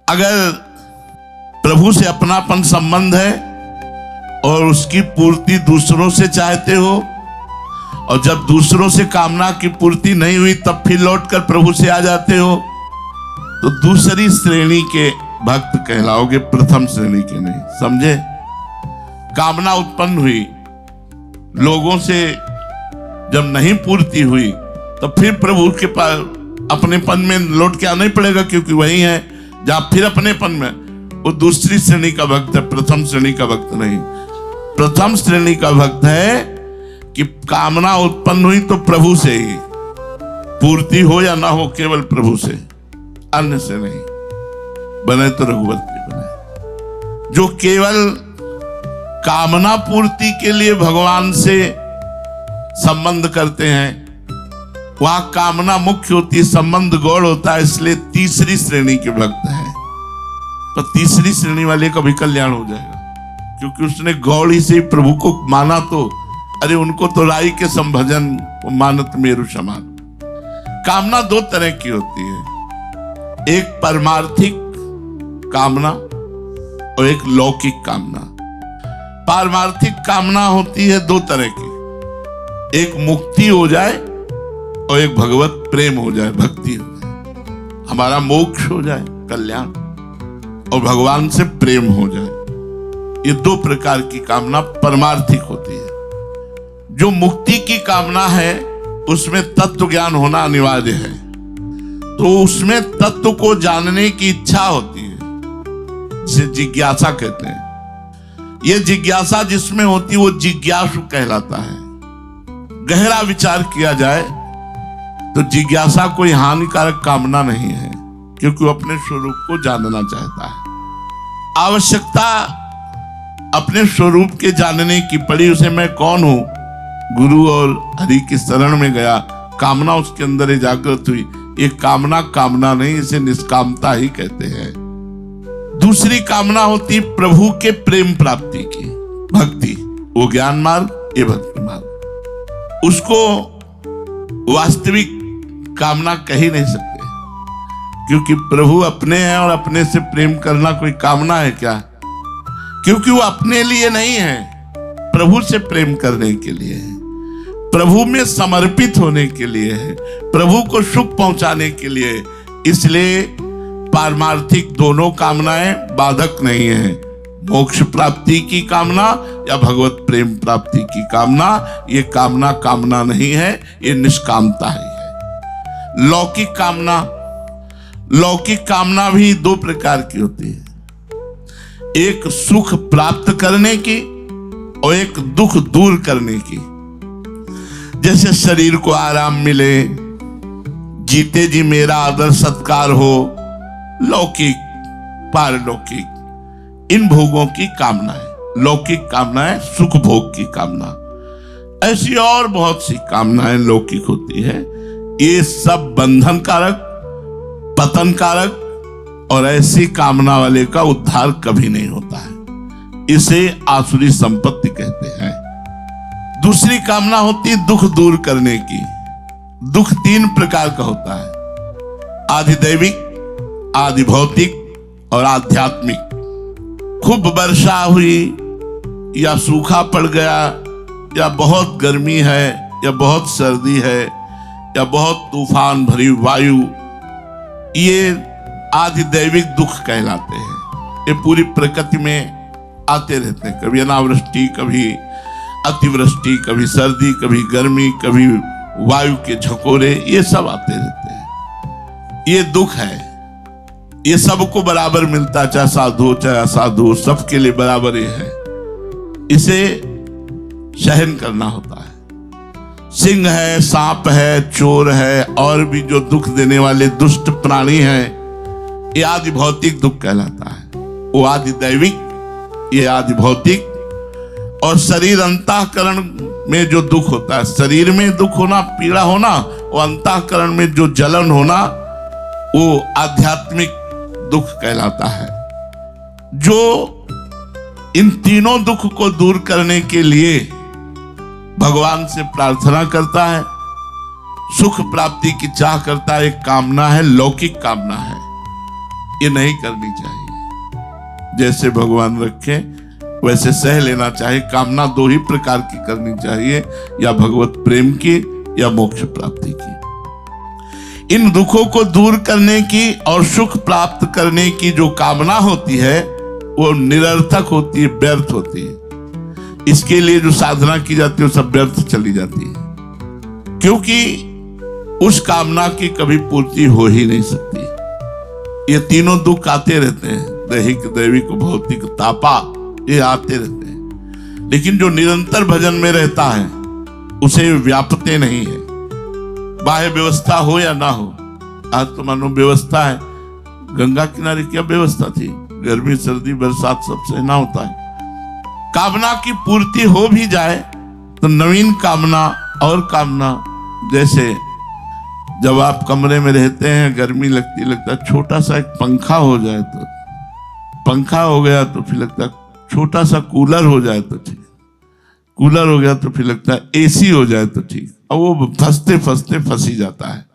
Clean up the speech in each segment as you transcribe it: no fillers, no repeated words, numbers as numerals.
अगर प्रभु से अपनापन संबंध है और उसकी पूर्ति दूसरों से चाहते हो, और जब दूसरों से कामना की पूर्ति नहीं हुई तब फिर लौटकर प्रभु से आ जाते हो, तो दूसरी श्रेणी के भक्त कहलाओगे, प्रथम श्रेणी के नहीं। समझे? कामना उत्पन्न हुई, लोगों से जब नहीं पूर्ति हुई तो फिर प्रभु के पास अपनेपन में लौट के आना ही पड़ेगा, क्योंकि वही है जहां फिर अपनेपन में। वो दूसरी श्रेणी का भक्त है, प्रथम श्रेणी का भक्त नहीं। प्रथम श्रेणी का भक्त है कि कामना उत्पन्न हुई तो प्रभु से ही पूर्ति हो या ना हो, केवल प्रभु से, अन्य से नहीं। बने तो रघुवंशी बने। जो केवल कामना पूर्ति के लिए भगवान से संबंध करते हैं, वहां कामना मुख्य होती है, संबंध गौड़ होता है, इसलिए तीसरी श्रेणी के भक्त हैं। तो तीसरी श्रेणी वाले का भी कल्याण हो जाएगा, क्योंकि उसने गौड़ी से प्रभु को माना। तो अरे उनको तो राई के संभजन मानत मेरु समान। कामना दो तरह की होती है, एक परमार्थिक कामना और एक लौकिक कामना। पारमार्थिक कामना होती है दो तरह की, एक मुक्ति हो जाए और एक भगवत प्रेम हो जाए, भक्ति हो जाए, हमारा मोक्ष हो जाए, कल्याण, और भगवान से प्रेम हो जाए। ये दो प्रकार की कामना परमार्थिक होती है। जो मुक्ति की कामना है उसमें तत्व ज्ञान होना अनिवार्य है, तो उसमें तत्व को जानने की इच्छा होती है, जिसे जिज्ञासा कहते हैं। ये जिज्ञासा जिसमें होती है वो जिज्ञासु कहलाता है। गहरा विचार किया जाए तो जिज्ञासा कोई हानिकारक कामना नहीं है, क्योंकि वो अपने स्वरूप को जानना चाहता है। आवश्यकता अपने स्वरूप के जानने की पड़ी, उसे मैं कौन हूं, गुरु और हरि की शरण में गया, कामना उसके अंदर ही जागृत हुई। ये कामना कामना नहीं, इसे निष्कामता ही कहते हैं। दूसरी कामना होती प्रभु के प्रेम प्राप्ति की, भक्ति, वो ज्ञान मार्ग, ये भक्ति मार्ग। उसको वास्तविक कामना कह ही नहीं सकते, क्योंकि प्रभु अपने हैं और अपने से प्रेम करना कोई कामना है क्या? क्योंकि वो अपने लिए नहीं है, प्रभु से प्रेम करने के लिए है, प्रभु में समर्पित होने के लिए है, प्रभु को सुख पहुंचाने के लिए। इसलिए पारमार्थिक दोनों कामनाएं बाधक नहीं है। मोक्ष प्राप्ति की कामना या भगवत प्रेम प्राप्ति की कामना, ये कामना कामना नहीं है, ये निष्कामता ही है। लौकिक कामना, लौकिक कामना भी दो प्रकार की होती है, एक सुख प्राप्त करने की और एक दुख दूर करने की। जैसे शरीर को आराम मिले, जीते जी मेरा आदर सत्कार हो, लौकिक पारलौकिक, इन भोगों की कामना है। लौकिक कामना है सुख भोग की कामना। ऐसी और बहुत सी कामनाएं लौकिक होती है। ये सब बंधन कारक, पतन कारक, और ऐसी कामना वाले का उद्धार कभी नहीं होता है। इसे आसुरी संपत्ति कहते हैं। दूसरी कामना होती है दुख दूर करने की। दुख तीन प्रकार का होता है, आधिदैविक, आदि भौतिक और आध्यात्मिक। खूब वर्षा हुई या सूखा पड़ गया, या बहुत गर्मी है, या बहुत सर्दी है, या बहुत तूफान भरी वायु, ये आधिदैविक दुख कहलाते हैं। ये पूरी प्रकृति में आते रहते हैं, कभी अनावृष्टि, कभी अतिवृष्टि, कभी सर्दी, कभी गर्मी, कभी वायु के झकोरे, ये सब आते रहते हैं। ये दुख है, ये सबको बराबर मिलता है, चाहे साधु चाहे असाधु, सबके लिए बराबर ही है। इसे सहन करना होता है। सिंह है, सांप है, चोर है, और भी जो दुख देने वाले दुष्ट प्राणी हैं, ये आदि भौतिक दुख कहलाता है। वो आदि दैविक, ये आदि भौतिक। और शरीर अंतःकरण में जो दुख होता है, शरीर में दुख होना, पीड़ा होना, वो अंतःकरण में जो जलन होना, वो आध्यात्मिक दुख कहलाता है। जो इन तीनों दुख को दूर करने के लिए भगवान से प्रार्थना करता है, सुख प्राप्ति की चाह करता है, एक कामना है, लौकिक कामना है। ये नहीं करनी चाहिए। जैसे भगवान रखे वैसे सह लेना चाहिए। कामना दो ही प्रकार की करनी चाहिए, या भगवत प्रेम की या मोक्ष प्राप्ति की। इन दुखों को दूर करने की और सुख प्राप्त करने की जो कामना होती है वो निरर्थक होती है, व्यर्थ होती है। इसके लिए जो साधना की जाती है वो सब व्यर्थ चली जाती है, क्योंकि उस कामना की कभी पूर्ति हो ही नहीं सकती। ये तीनों दुख आते रहते हैं, दैहिक, दैविक, भौतिक, तापा, ये आते रहते हैं। लेकिन जो निरंतर भजन में रहता है उसे व्यापते नहीं है। बाह्य व्यवस्था हो या ना हो, आज तो मानो व्यवस्था है। गंगा किनारे क्या व्यवस्था थी, गर्मी सर्दी बरसात सब सहना होता है। कामना की पूर्ति हो भी जाए तो नवीन कामना और कामना, जैसे जब आप कमरे में रहते हैं गर्मी लगता है छोटा सा एक पंखा हो जाए तो, पंखा हो गया तो फिर लगता है छोटा सा कूलर हो जाए तो ठीक, कूलर हो गया तो फिर लगता है एसी हो जाए तो ठीक, और वो फंसते फंसते फंस ही जाता है।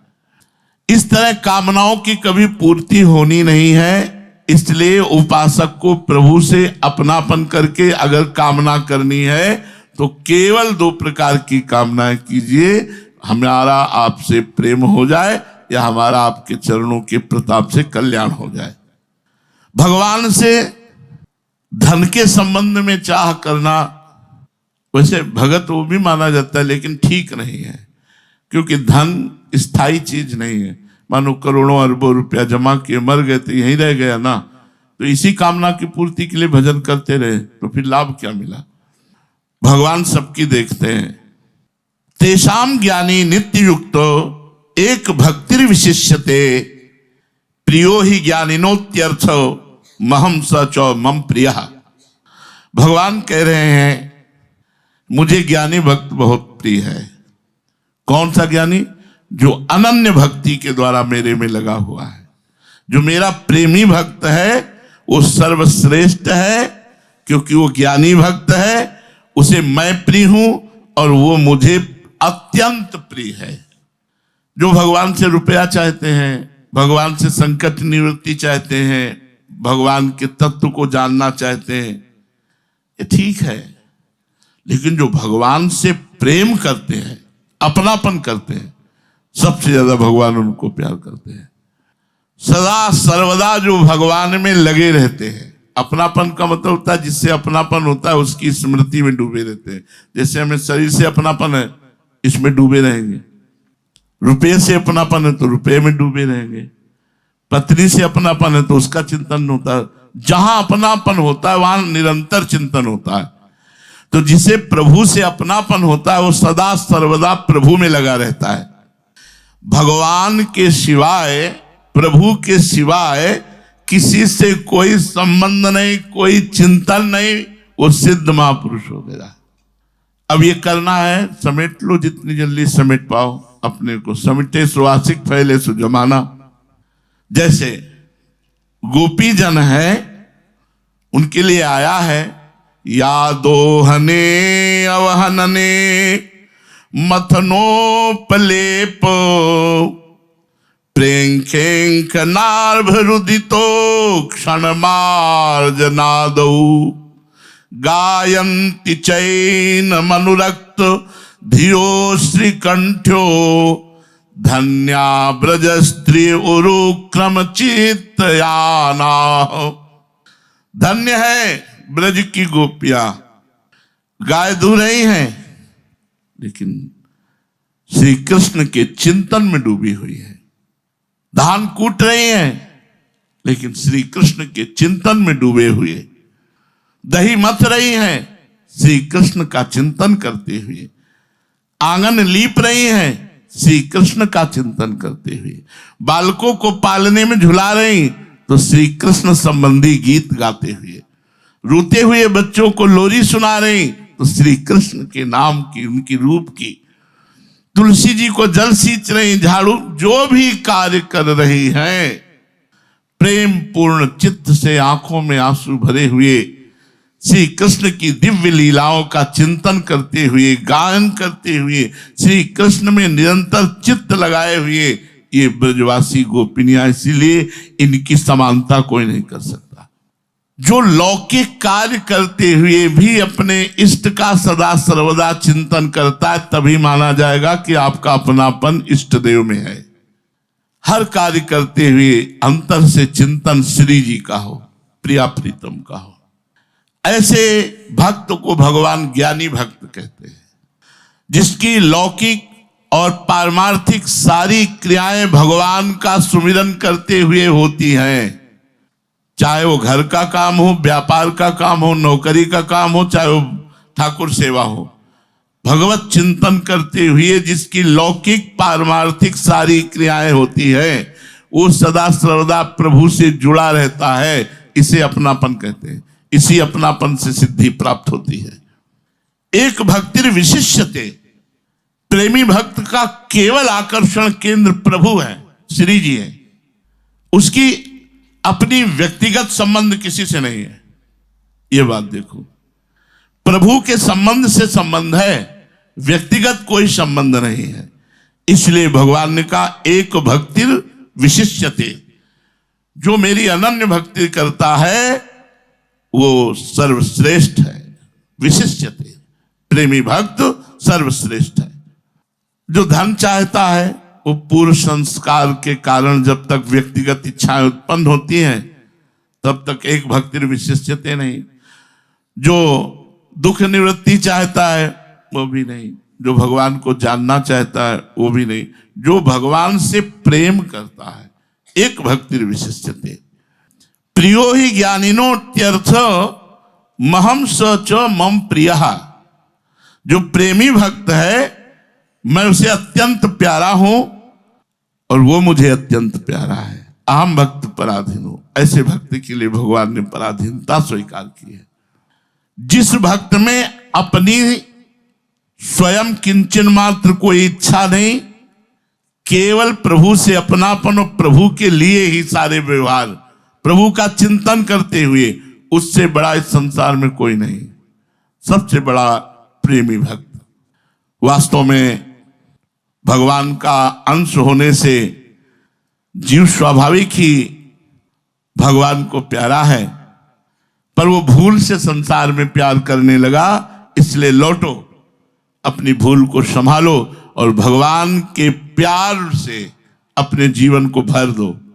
इस तरह कामनाओं की कभी पूर्ति होनी नहीं है। इसलिए उपासक को प्रभु से अपनापन करके अगर कामना करनी है तो केवल दो प्रकार की कामनाएं कीजिए, हमारा आपसे प्रेम हो जाए या हमारा आपके चरणों के प्रताप से कल्याण हो जाए। भगवान से धन के संबंध में चाह करना, वैसे भगत वो भी माना जाता है लेकिन ठीक नहीं है, क्योंकि धन स्थायी चीज नहीं है। मानो करोड़ों अरबों रुपया जमा किए, मर गए तो यहीं रह गया ना, तो इसी कामना की पूर्ति के लिए भजन करते रहे तो फिर लाभ क्या मिला। भगवान सबकी देखते हैं। तेषाम ज्ञानी नित्य युक्तो एक भक्तिर विशिष्यते प्रियो ही ज्ञानिनोत्यर्थ महम सच मम प्रिय। भगवान कह रहे हैं मुझे ज्ञानी भक्त बहुत प्रिय है। कौन सा ज्ञानी? जो अनन्य भक्ति के द्वारा मेरे में लगा हुआ है। जो मेरा प्रेमी भक्त है वो सर्वश्रेष्ठ है, क्योंकि वो ज्ञानी भक्त है, उसे मैं प्रिय हूं और वो मुझे अत्यंत प्रिय है। जो भगवान से रुपया चाहते हैं, भगवान से संकट निवृत्ति चाहते हैं, भगवान के तत्व को जानना चाहते हैं, ये ठीक है। लेकिन जो भगवान से प्रेम करते हैं, अपनापन करते हैं, सबसे ज्यादा भगवान उनको प्यार करते हैं। सदा सर्वदा जो भगवान में लगे रहते हैं। अपनापन का मतलब होता है जिससे अपनापन होता है उसकी स्मृति में डूबे रहते हैं। जैसे हमें शरीर से अपनापन है, इसमें डूबे रहेंगे। रुपये से अपनापन है तो रुपये में डूबे रहेंगे। पत्नी से अपनापन है तो उसका चिंतन होता है। जहां अपनापन होता है वहां निरंतर चिंतन होता है। तो जिसे प्रभु से अपनापन होता है वो सदा सर्वदा प्रभु में लगा रहता है। भगवान के सिवाय, प्रभु के सिवाय किसी से कोई संबंध नहीं, कोई चिंतन नहीं, वो सिद्ध महापुरुष हो गया। अब ये करना है, समेट लो जितनी जल्दी समेट पाओ अपने को। समेटे सुवासिक फैले सो जमाना। जैसे गोपी जन है, उनके लिए आया है यादोहने अवहनने मथनोपलेप प्रेंखेंख नार्भरुदितो क्षणमार्जनादौ गायन्ति चैन मनुरक्त धियो श्रीकंठ्यो धन्या ब्रज स्त्री उरुक्रम चित्तयाना। धन्य है ब्रज की गोपियां, गाय दू रही हैं लेकिन श्री कृष्ण के चिंतन में डूबी हुई है। धान कूट रही हैं लेकिन श्री कृष्ण के चिंतन में डूबे हुए। दही मथ रही हैं श्री कृष्ण का चिंतन करते हुए। आंगन लीप रही हैं श्री कृष्ण का चिंतन करते हुए। बालकों को पालने में झुला रही तो श्री कृष्ण संबंधी गीत गाते हुए। रोते हुए बच्चों को लोरी सुना रही तो श्री कृष्ण के नाम की, उनकी रूप की। तुलसी जी को जल सींच रही, झाड़ू, जो भी कार्य कर रही हैं, प्रेम पूर्ण चित्त से आंखों में आंसू भरे हुए श्री कृष्ण की दिव्य लीलाओं का चिंतन करते हुए, गायन करते हुए, श्री कृष्ण में निरंतर चित्त लगाए हुए ये ब्रजवासी गोपिनियां, इसीलिए इनकी समानता कोई नहीं कर सकता। जो लौकिक कार्य करते हुए भी अपने इष्ट का सदा सर्वदा चिंतन करता है, तभी माना जाएगा कि आपका अपनापन इष्ट देव में है। हर कार्य करते हुए अंतर से चिंतन श्री जी का हो, प्रिया प्रीतम का हो। ऐसे भक्त को भगवान ज्ञानी भक्त कहते हैं, जिसकी लौकिक और पारमार्थिक सारी क्रियाएं भगवान का सुमिरन करते हुए होती हैं। चाहे वो घर का काम हो, व्यापार का काम हो, नौकरी का काम हो, चाहे वो ठाकुर सेवा हो, भगवत चिंतन करते हुए जिसकी लौकिक पारमार्थिक सारी क्रियाएं होती है, वो सदा सर्वदा प्रभु से जुड़ा रहता है। इसे अपनापन कहते हैं। इसी अपनापन से सिद्धि प्राप्त होती है। एक भक्तिर विशिष्यते, प्रेमी भक्त का केवल आकर्षण केंद्र प्रभु है, श्री जी है। उसकी अपनी व्यक्तिगत संबंध किसी से नहीं है। यह बात देखो, प्रभु के संबंध से संबंध है, व्यक्तिगत कोई संबंध नहीं है। इसलिए भगवान ने कहा एक भक्तिर विशिष्यते, जो मेरी अनन्य भक्ति करता है वो सर्वश्रेष्ठ है। विशिष्यते, प्रेमी भक्त सर्वश्रेष्ठ है। जो धन चाहता है वो पूर्व संस्कार के कारण जब तक व्यक्तिगत इच्छाएं उत्पन्न होती हैं तब तक एक भक्तिर विशिष्यते नहीं। जो दुख निवृत्ति चाहता है वो भी नहीं। जो भगवान को जानना चाहता है वो भी नहीं। जो भगवान से प्रेम करता है, एक भक्तिर विशिष्यते। प्रियो ही ज्ञानिनोत्यर्थ महम स च मम प्रियः। जो प्रेमी भक्त है मैं उसे अत्यंत प्यारा हूं और वो मुझे अत्यंत प्यारा है। अहम भक्त पराधीन हूं। ऐसे भक्त के लिए भगवान ने पराधीनता स्वीकार की है। जिस भक्त में अपनी स्वयं किंचन मात्र कोई इच्छा नहीं, केवल प्रभु से अपनापन और प्रभु के लिए ही सारे व्यवहार, प्रभु का चिंतन करते हुए, उससे बड़ा इस संसार में कोई नहीं। सबसे बड़ा प्रेमी भक्त। वास्तव में भगवान का अंश होने से जीव स्वाभाविक ही भगवान को प्यारा है, पर वो भूल से संसार में प्यार करने लगा। इसलिए लौटो, अपनी भूल को संभालो और भगवान के प्यार से अपने जीवन को भर दो।